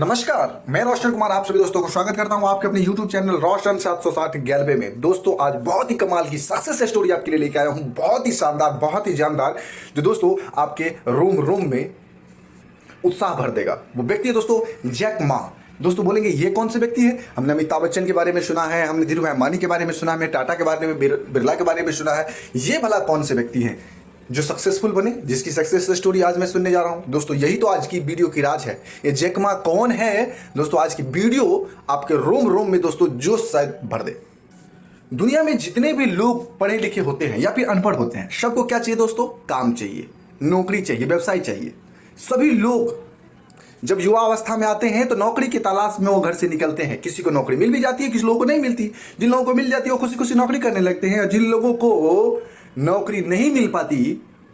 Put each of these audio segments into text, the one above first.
नमस्कार, मैं रोशन कुमार आप सभी दोस्तों को स्वागत करता हूं आपके अपने YouTube चैनल रोशन 760 गैलबे में। दोस्तों आज बहुत ही कमाल की सक्सेस स्टोरी आपके लिए लेके आया हूं, बहुत ही शानदार, बहुत ही जानदार, जो दोस्तों आपके रूम में उत्साह भर देगा। वो व्यक्ति है दोस्तों जैक मा। दोस्तों बोलेंगे ये कौन से व्यक्ति है? हमने अमिताभ बच्चन के बारे में सुना है, हमने धीरू भाई अंबानी के बारे में सुना है, हमने टाटा के बारे में, बिरला के बारे में सुना है। ये भला कौन से व्यक्ति हैं जो सक्सेसफुल बने, जिसकी सक्सेस स्टोरी आज मैं सुनने जा रहा हूं? दोस्तों यही तो आज की वीडियो की राज है। ये जैक मा कौन है? दोस्तों आज की वीडियो आपके रोम में दोस्तों जोश शायद भर दे। दुनिया में जितने भी लोग पढ़े लिखे होते हैं या फिर अनपढ़ होते हैं, सबको क्या चाहिए दोस्तों? काम चाहिए, नौकरी चाहिए, व्यवसाय चाहिए। सभी लोग जब युवा अवस्था में आते हैं तो नौकरी की तलाश में वो घर से निकलते हैं। किसी को नौकरी मिल भी जाती है, किसी लोगों को नहीं मिलती। जिन लोगों को मिल जाती है वो खुशी खुशी नौकरी करने लगते हैं, और जिन लोगों को नौकरी नहीं मिल पाती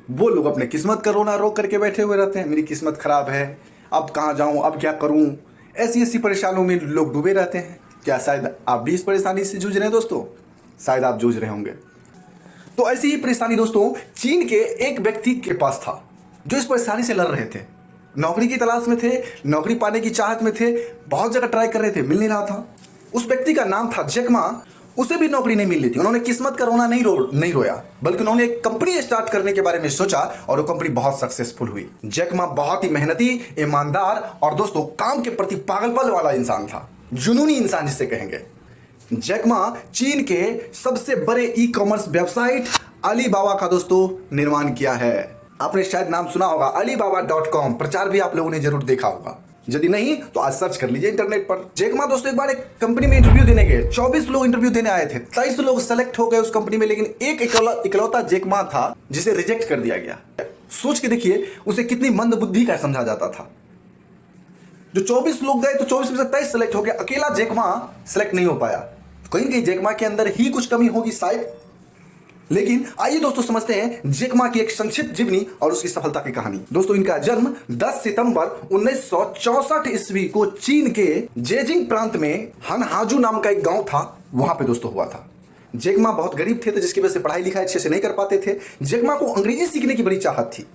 वो लोग अपने किस्मत का रोना रो करके बैठे हुए रहते हैं। मेरी किस्मत खराब है, अब कहाँ जाऊँ, अब क्या करूँ, ऐसी परेशानियों में लोग डूबे रहते हैं। क्या शायद आप भी इस परेशानी से जूझ रहे हैं दोस्तों? शायद आप जूझ रहे होंगे। तो ऐसी ही परेशानी दोस्तों चीन के एक व्यक्ति के पास था, जो इस परेशानी से लड़ रहे थे। नौकरी की तलाश में थे, नौकरी पाने की चाहत में थे, बहुत जगह ट्राई कर रहे थे, मिल नहीं रहा था। उस व्यक्ति का नाम था जैक मा। उसे भी नौकरी नहीं मिल रही थी। उन्होंने किस्मत का रोना नहीं रोया, बल्कि उन्होंने एक कंपनी स्टार्ट करने के बारे में सोचा, और वो कंपनी बहुत सक्सेसफुल हुई। जैक मा बहुत ही मेहनती, ईमानदार और दोस्तों काम के प्रति पागलपन वाला इंसान था, जुनूनी इंसान जिसे कहेंगे। जैक मा चीन के सबसे बड़े ई कॉमर्स वेबसाइट अलीबाबा का दोस्तों निर्माण किया है। आपने शायद नाम सुना होगा, alibaba.com। प्रचार भी आप लोगों ने जरूर देखा होगा, यदि नहीं तो आज सर्च कर लीजिए इंटरनेट पर। जैक मा दोस्तों एक बार एक कंपनी में इंटरव्यू देने गए। 24 लोग इंटरव्यू देने आए थे, 23 लोग सेलेक्ट हो गए उस कंपनी में, लेकिन एक इकलौता जैक मा था जिसे रिजेक्ट कर दिया गया। सोच के देखिए उसे कितनी मंद बुद्धि का समझा जाता था। जो 24 लोग गए तो 24 में से 23 सेलेक्ट हो गए, अकेला जैक मा सेलेक्ट नहीं हो पाया। कहीं कहीं जैक मा के अंदर ही कुछ कमी होगी शायद। लेकिन आइए दोस्तों समझते हैं जैक मा की एक संक्षिप्त जीवनी और उसकी सफलता की कहानी। दोस्तों इनका जन्म 10 सितंबर 1964 ईस्वी को चीन के जेजिंग प्रांत में हनहाजू नाम का एक गांव था, वहां पे दोस्तों हुआ था। जैक मा बहुत गरीब थे, तो जिसकी वजह से पढ़ाई लिखाई अच्छे से नहीं कर पाते थे। जैक मा को अंग्रेजी सीखने की बड़ी चाहत थी,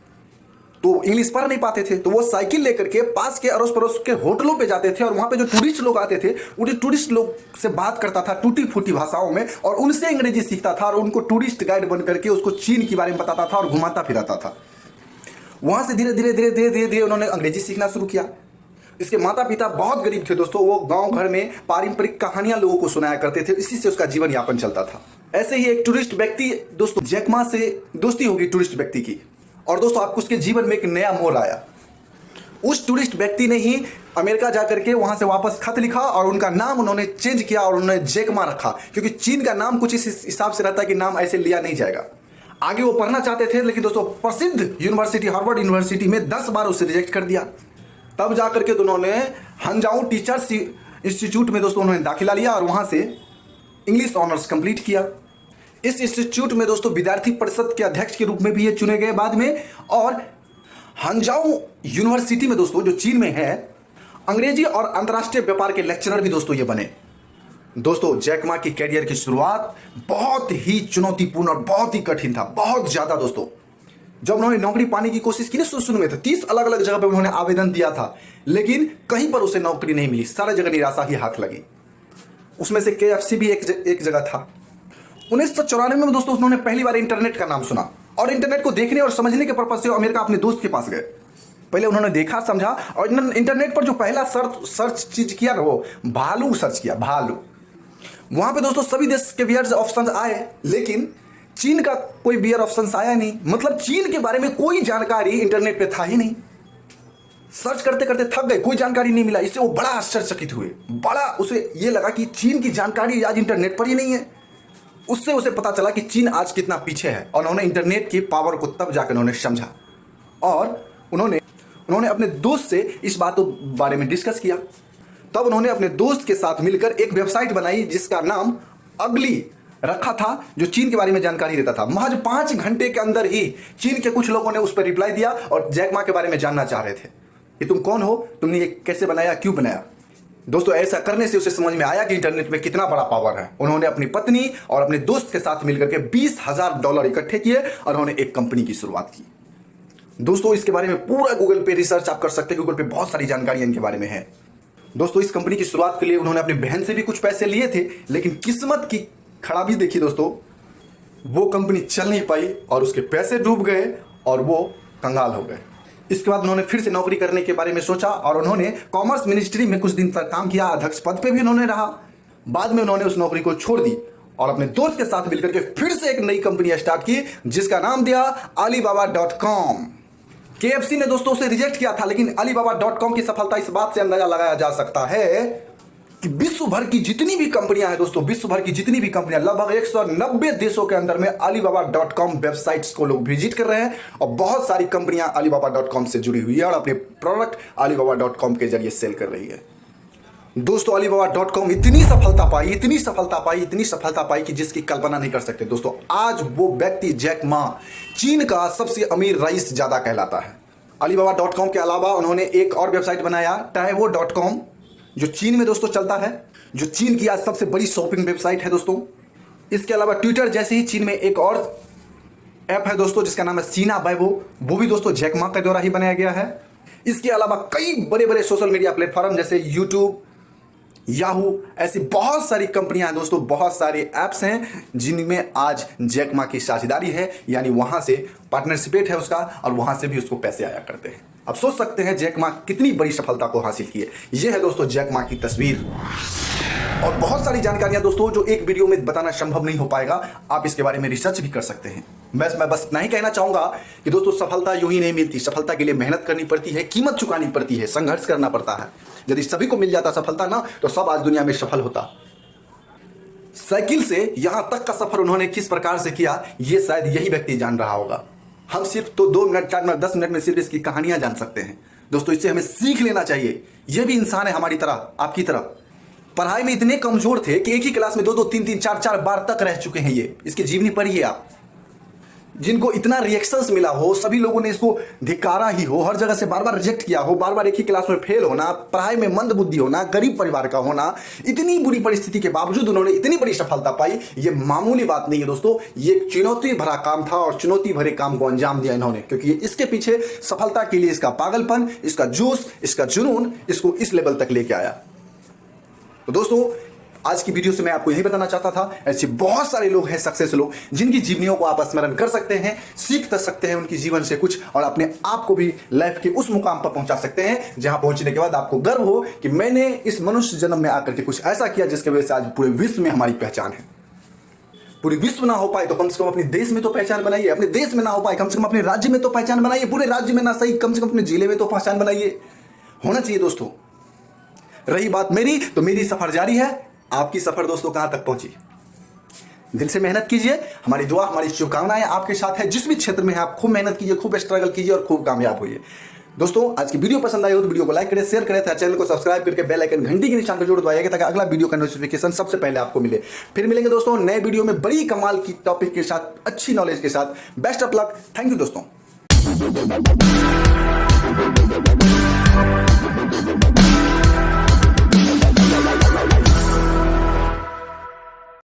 तो इंग्लिश पढ़ नहीं पाते थे, तो वो साइकिल लेकर के पास के अड़ोस पड़ोस के होटलों पे जाते थे, और वहां पे जो टूरिस्ट लोग आते थे उन टूरिस्ट लोग से बात करता था टूटी फूटी भाषाओं में, और उनसे अंग्रेजी सीखता था, और उनको टूरिस्ट गाइड बन करके उसको चीन के बारे में बताता था और घुमाता फिराता था। वहां से धीरे धीरे उन्होंने अंग्रेजी सीखना शुरू किया। इसके माता पिता बहुत गरीब थे दोस्तों, वो गाँव घर में पारंपरिक कहानियां लोगों को सुनाया करते थे, इसी से उसका जीवन यापन चलता था। ऐसे ही एक टूरिस्ट व्यक्ति दोस्तों जैक मा से दोस्ती होगी टूरिस्ट व्यक्ति की, और दोस्तों आपको उसके जीवन में एक नया मोड़ आया। उस टूरिस्ट व्यक्ति ने ही अमेरिका जाकर के वहां से वापस खत लिखा, और उनका नाम उन्होंने चेंज किया और उन्होंने जैक मा रखा, क्योंकि चीन का नाम कुछ इस हिसाब से रहता है कि नाम ऐसे लिया नहीं जाएगा। आगे वो पढ़ना चाहते थे, लेकिन दोस्तों प्रसिद्ध यूनिवर्सिटी हार्वर्ड यूनिवर्सिटी में 10 बार उसे रिजेक्ट कर दिया। तब जाकर के उन्होंने हंजाऊ टीचर्स इंस्टीट्यूट में दोस्तों उन्होंने दाखिला लिया, और वहां से इंग्लिश ऑनर्स कंप्लीट किया। इस इंस्टीट्यूट में दोस्तों विद्यार्थी परिषद के अध्यक्ष के रूप में भी ये चुने गए बाद में, और हंजाऊ यूनिवर्सिटी में दोस्तों जो चीन में है, अंग्रेजी और अंतर्राष्ट्रीय व्यापार के लेक्चरर भी दोस्तों ये बने। दोस्तों जैक मा की कैरियर की शुरुआत बहुत ही चुनौतीपूर्ण और बहुत ही कठिन था, बहुत ज्यादा दोस्तों। जब उन्होंने नौकरी पाने की कोशिश की ना, शुरू में 30 अलग अलग जगह पर उन्होंने आवेदन दिया था, लेकिन कहीं पर उसे नौकरी नहीं मिली। सारी जगह निराशा ही हाथ लगी। उसमें से KFC भी एक जगह था। 1994 में दोस्तों उन्होंने पहली बार इंटरनेट का नाम सुना, और इंटरनेट को देखने और समझने के पर्पज से अमेरिका अपने दोस्त के पास गए। पहले उन्होंने देखा, समझा, और इंटरनेट पर जो पहला सर्च चीज किया ना, वो भालू सर्च किया, भालू। वहां पे दोस्तों सभी देश के बियर ऑप्शन आए, लेकिन चीन का कोई बियर ऑप्शन आया नहीं। मतलब चीन के बारे में कोई जानकारी इंटरनेट पे था ही नहीं। सर्च करते करते थक गए, कोई जानकारी नहीं मिला। इससे वो बड़ा आश्चर्यचकित हुए, बड़ा उसे ये लगा कि चीन की जानकारी आज इंटरनेट पर ही नहीं है। उससे उसे पता चला कि चीन आज कितना पीछे है, और उन्होंने इंटरनेट की पावर को तब जाकर उन्होंने समझा, और उन्होंने अपने दोस्त से इस बात के बारे में डिस्कस किया। तब उन्होंने अपने दोस्त के साथ मिलकर एक वेबसाइट बनाई जिसका नाम अगली रखा था, जो चीन के बारे में जानकारी देता था। महज 5 घंटे के अंदर ही चीन के कुछ लोगों ने उस पर रिप्लाई दिया और जैक मा के बारे में जानना चाह रहे थे कि तुम कौन हो, तुमने ये कैसे बनाया, क्यों बनाया। दोस्तों ऐसा करने से उसे समझ में आया कि इंटरनेट में कितना बड़ा पावर है। उन्होंने अपनी पत्नी और अपने दोस्त के साथ मिलकर के $20,000 इकट्ठे किए और उन्होंने एक कंपनी की शुरुआत की। दोस्तों इसके बारे में पूरा गूगल पे रिसर्च आप कर सकते हैं। गूगल पे बहुत सारी जानकारी इनके बारे में है। दोस्तों इस कंपनी की शुरुआत के लिए उन्होंने अपनी बहन से भी कुछ पैसे लिए थे, लेकिन किस्मत की खराबी देखी दोस्तों, वो कंपनी चल नहीं पाई और उसके पैसे डूब गए और वो कंगाल हो गए। इसके बाद उन्होंने फिर से नौकरी करने के बारे में सोचा और उन्होंने कॉमर्स मिनिस्ट्री में कुछ दिन तक काम किया, अध्यक्ष पद पे भी उन्होंने रहा। बाद में उन्होंने उस नौकरी को छोड़ दी और अपने दोस्त के साथ मिलकर के फिर से एक नई कंपनी स्टार्ट की, जिसका नाम दिया Alibaba.com। KFC ने दोस्तों उसे रिजेक्ट किया था, लेकिन Alibaba.com की सफलता इस बात से अंदाजा लगाया जा सकता है कि विश्व भर की जितनी भी कंपनियां हैं दोस्तों, विश्व भर की जितनी भी कंपनियां, लगभग 190 देशों के अंदर में Alibaba.com वेबसाइट्स को लोग विजिट कर रहे हैं और बहुत सारी कंपनियां Alibaba.com से जुड़ी हुई है और अपने प्रोडक्ट Alibaba.com के जरिए सेल कर रही है। दोस्तों Alibaba.com इतनी सफलता पाई, इतनी सफलता पाई, इतनी सफलता पाई कि जिसकी कल्पना नहीं कर सकते दोस्तों। आज वो व्यक्ति जैक मा चीन का सबसे अमीर रईस ज्यादा कहलाता है। Alibaba.com के अलावा उन्होंने एक और वेबसाइट बनाया Taiwo.com, जो चीन में दोस्तों चलता है, जो चीन की आज सबसे बड़ी शॉपिंग वेबसाइट है दोस्तों। इसके अलावा ट्विटर जैसे ही चीन में एक और ऐप है दोस्तों जिसका नाम है सीना बैबो, वो भी दोस्तों जैक मा के द्वारा ही बनाया गया है। इसके अलावा कई बड़े बड़े सोशल मीडिया प्लेटफॉर्म जैसे यूट्यूब, याहू, ऐसी बहुत सारी कंपनियां हैं दोस्तों, बहुत सारे ऐप्स हैं जिनमें आज जैक मा की साझेदारी है, यानी वहां से पार्टनरशिप है उसका और वहां से भी उसको पैसे आया करते हैं। अब सोच सकते हैं जैक मा कितनी बड़ी सफलता को हासिल की है। यह है दोस्तों जैक मा की तस्वीर और बहुत सारी जानकारियां दोस्तों जो एक वीडियो में बताना संभव नहीं हो पाएगा, आप इसके बारे में रिसर्च भी कर सकते हैं। मैं बस इतना ही कहना चाहूंगा कि दोस्तों सफलता यूं ही नहीं मिलती, सफलता के लिए मेहनत करनी पड़ती है, कीमत चुकानी पड़ती है, संघर्ष करना पड़ता है। यदि सभी को मिल जाता सफलता ना, तो सब आज दुनिया में सफल होता। साइकिल से यहां तक का सफर उन्होंने किस प्रकार से किया, ये शायद यही व्यक्ति जान रहा होगा। हम सिर्फ तो 2 मिनट 4 मिनट 10 मिनट में सिर्फ इसकी कहानियां जान सकते हैं दोस्तों। इससे हमें सीख लेना चाहिए। यह भी इंसान है हमारी तरह, आपकी तरह। पढ़ाई में इतने कमजोर थे कि एक ही क्लास में 2-2 3-3 4-4 बार तक रह चुके हैं। ये इसकी जीवनी पढ़िए आप। जिनको इतना रिएक्शंस मिला हो, सभी लोगों ने इसको धिक्कारा ही हो, हर जगह से बार बार रिजेक्ट किया हो, बार बार एक ही क्लास में फेल होना, पढ़ाई में मंद बुद्धि होना, गरीब परिवार का होना, इतनी बुरी परिस्थिति के बावजूद उन्होंने इतनी बड़ी सफलता पाई, ये मामूली बात नहीं है दोस्तों। ये एक चुनौती भरा काम था और चुनौती भरे काम को अंजाम दिया इन्होंने, क्योंकि इसके पीछे सफलता के लिए इसका पागलपन, इसका जोश, इसका जुनून इसको इस लेवल तक लेके आया। तो दोस्तों आज की वीडियो से मैं आपको यही बताना चाहता था, ऐसे बहुत सारे लोग हैं, सक्सेस लोग, जिनकी जीवनियों को आप स्मरण कर सकते हैं, सीख सकते हैं उनकी जीवन से कुछ और अपने आप को भी लाइफ के उस मुकाम पर पहुंचा सकते हैं जहां पहुंचने के बाद आपको गर्व हो कि मैंने इस मनुष्य जन्म में आकर के कुछ ऐसा किया जिसकी वजह से आज पूरे विश्व में हमारी पहचान है। पूरे विश्व ना हो पाए तो कम से कम अपने देश में तो पहचान बनाइए, अपने देश में ना हो पाए कम से कम अपने राज्य में तो पहचान बनाइए, पूरे राज्य में ना सही कम से कम अपने जिले में तो पहचान बनाइए। होना चाहिए दोस्तों। रही बात मेरी, तो मेरी सफर जारी है। आपकी सफर दोस्तों कहां तक पहुंची, दिल से मेहनत कीजिए। हमारी दुआ, हमारी शुभकामनाएं आपके साथ है। जिस भी क्षेत्र में है आप खूब मेहनत कीजिए, खूब स्ट्रगल कीजिए और खूब कामयाब होइए। दोस्तों आज की वीडियो पसंद आई हो तो वीडियो को लाइक करें, शेयर करें, चैनल को सब्सक्राइब करके बेल आइकन घंटी के निशान को जोड़ दबाइएगा ताकि अगला वीडियो का नोटिफिकेशन सबसे पहले आपको मिले। फिर मिलेंगे दोस्तों नए वीडियो में बड़ी कमाल की टॉपिक के साथ, अच्छी नॉलेज के साथ। Best of luck. Thank you दोस्तों।